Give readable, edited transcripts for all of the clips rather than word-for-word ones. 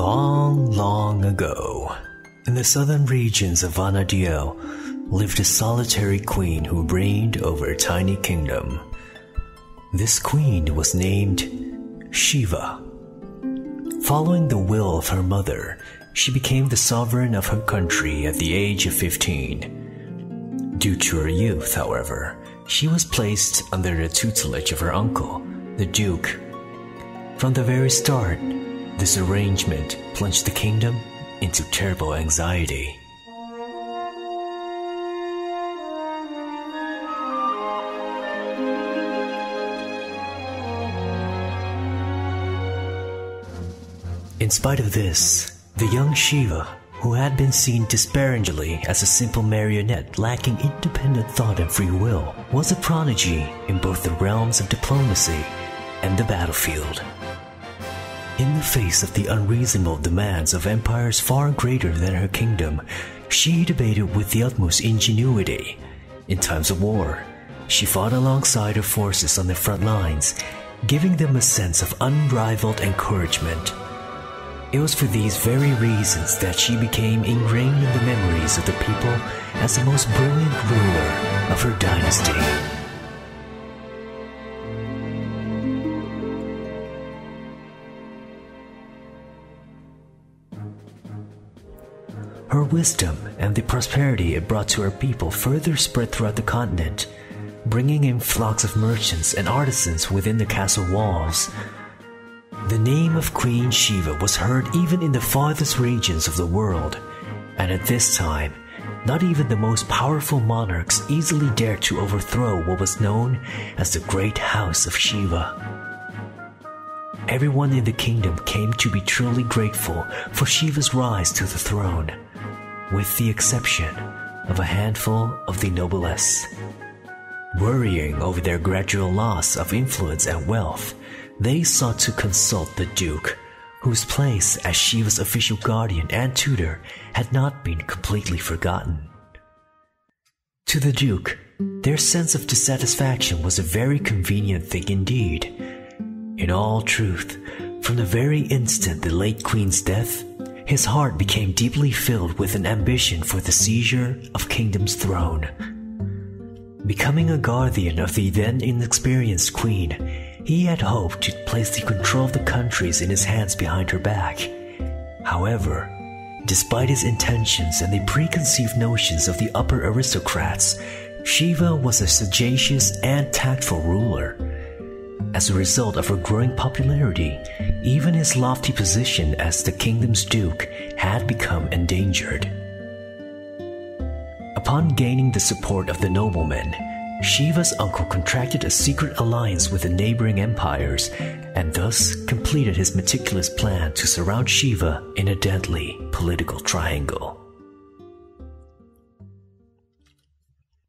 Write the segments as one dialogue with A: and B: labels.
A: Long, long ago, in the southern regions of Vana'diel, lived a solitary queen who reigned over a tiny kingdom. This queen was named Shiva. Following the will of her mother, she became the sovereign of her country at the age of 15. Due to her youth, however, she was placed under the tutelage of her uncle, the Duke. From the very start, this arrangement plunged the kingdom into terrible anxiety. In spite of this, the young Shiva, who had been seen disparagingly as a simple marionette lacking independent thought and free will, was a prodigy in both the realms of diplomacy and the battlefield. In the face of the unreasonable demands of empires far greater than her kingdom, she debated with the utmost ingenuity. In times of war, she fought alongside her forces on the front lines, giving them a sense of unrivaled encouragement. It was for these very reasons that she became ingrained in the memories of the people as the most brilliant ruler of her dynasty. Her wisdom and the prosperity it brought to her people further spread throughout the continent, bringing in flocks of merchants and artisans within the castle walls. The name of Queen Shiva was heard even in the farthest regions of the world, and at this time, not even the most powerful monarchs easily dared to overthrow what was known as the Great House of Shiva. Everyone in the kingdom came to be truly grateful for Shiva's rise to the throne, with the exception of a handful of the noblesse. Worrying over their gradual loss of influence and wealth, they sought to consult the Duke, whose place as Shiva's official guardian and tutor had not been completely forgotten. To the Duke, their sense of dissatisfaction was a very convenient thing indeed. In all truth, from the very instant the late Queen's death, his heart became deeply filled with an ambition for the seizure of kingdom's throne. Becoming a guardian of the then inexperienced Queen, he had hoped to place the control of the countries in his hands behind her back. However, despite his intentions and the preconceived notions of the upper aristocrats, Shiva was a sagacious and tactful ruler. As a result of her growing popularity, even his lofty position as the kingdom's duke had become endangered. Upon gaining the support of the noblemen, Shiva's uncle contracted a secret alliance with the neighboring empires and thus completed his meticulous plan to surround Shiva in a deadly political triangle.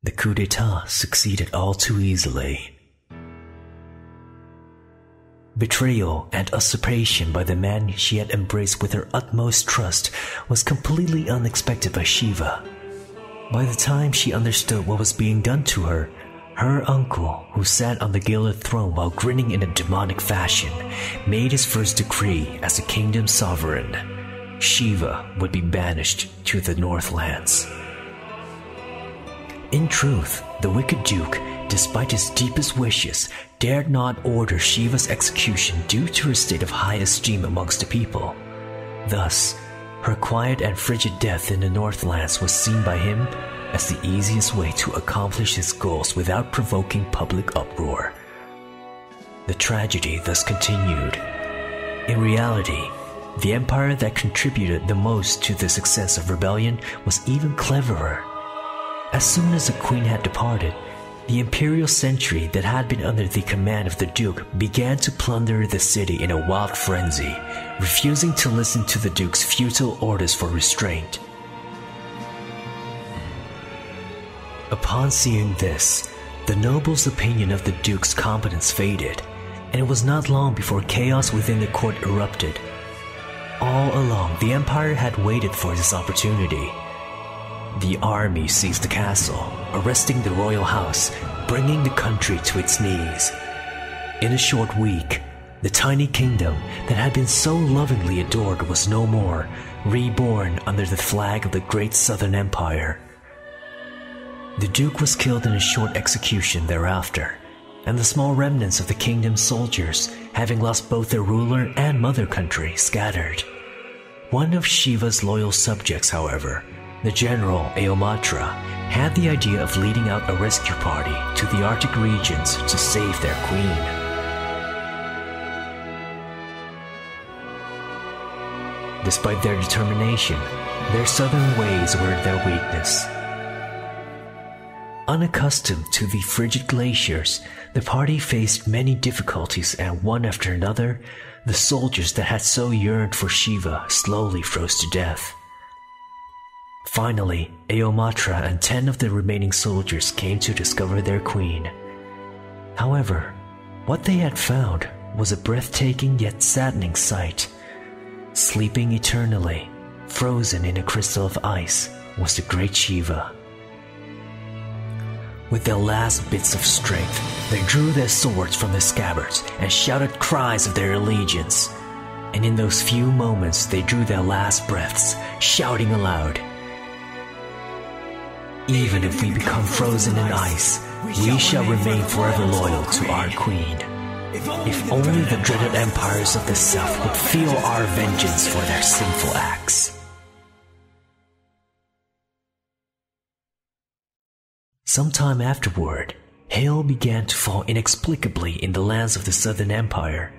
A: The coup d'etat succeeded all too easily. Betrayal and usurpation by the man she had embraced with her utmost trust was completely unexpected by Shiva. By the time she understood what was being done to her, her uncle, who sat on the gilded throne while grinning in a demonic fashion, made his first decree as the kingdom's sovereign. Shiva would be banished to the Northlands. In truth, the wicked Duke, despite his deepest wishes, dared not order Shiva's execution due to her state of high esteem amongst the people. Thus, her quiet and frigid death in the Northlands was seen by him as the easiest way to accomplish his goals without provoking public uproar. The tragedy thus continued. In reality, the empire that contributed the most to the success of rebellion was even cleverer. As soon as the queen had departed, the imperial sentry that had been under the command of the Duke began to plunder the city in a wild frenzy, refusing to listen to the Duke's futile orders for restraint. Upon seeing this, the noble's opinion of the Duke's competence faded, and it was not long before chaos within the court erupted. All along, the empire had waited for this opportunity. The army seized the castle, arresting the royal house, bringing the country to its knees. In a short week, The tiny kingdom that had been so lovingly adored was no more, reborn under the flag of the great Southern Empire. The Duke was killed in a short execution thereafter, and the small remnants of the kingdom's soldiers, having lost both their ruler and mother country, scattered. One of Shiva's loyal subjects, however, the general Eomatra, had the idea of leading out a rescue party to the Arctic regions to save their queen. Despite their determination, their southern ways were their weakness. Unaccustomed to the frigid glaciers, the party faced many difficulties, and one after another, the soldiers that had so yearned for Shiva slowly froze to death. Finally, Eomatra and 10 of the remaining soldiers came to discover their queen. However, what they had found was a breathtaking yet saddening sight. Sleeping eternally, frozen in a crystal of ice, was the great Shiva. With their last bits of strength, they drew their swords from their scabbards and shouted cries of their allegiance. And in those few moments they drew their last breaths, shouting aloud, "Even if we become frozen in ice, we shall remain forever loyal to our queen. If only the dreaded empires of the south would feel our vengeance for their sinful acts." Sometime afterward, hail began to fall inexplicably in the lands of the Southern Empire.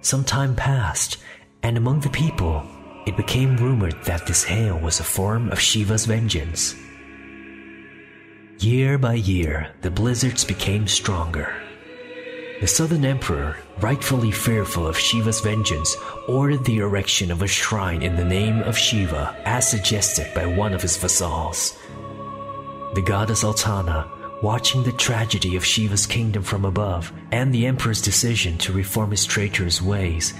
A: Some time passed, and among the people, it became rumored that this hail was a form of Shiva's vengeance. Year by year, the blizzards became stronger. The Southern Emperor, rightfully fearful of Shiva's vengeance, ordered the erection of a shrine in the name of Shiva, as suggested by one of his vassals. The goddess Altana, watching the tragedy of Shiva's kingdom from above and the emperor's decision to reform his traitorous ways,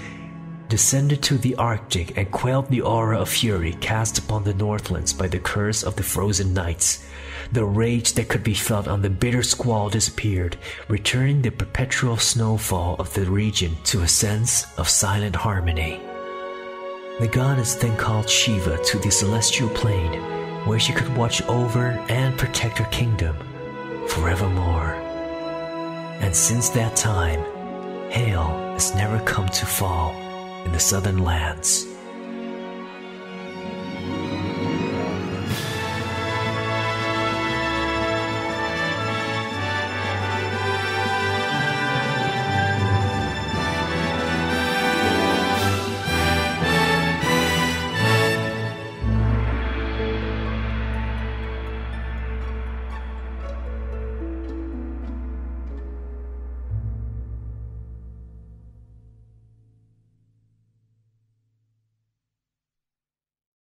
A: descended to the Arctic and quelled the aura of fury cast upon the Northlands by the curse of the frozen nights. The rage that could be felt on the bitter squall disappeared, returning the perpetual snowfall of the region to a sense of silent harmony. The goddess then called Shiva to the celestial plane, where she could watch over and protect her kingdom forevermore. And since that time, hail has never come to fall in the southern lands.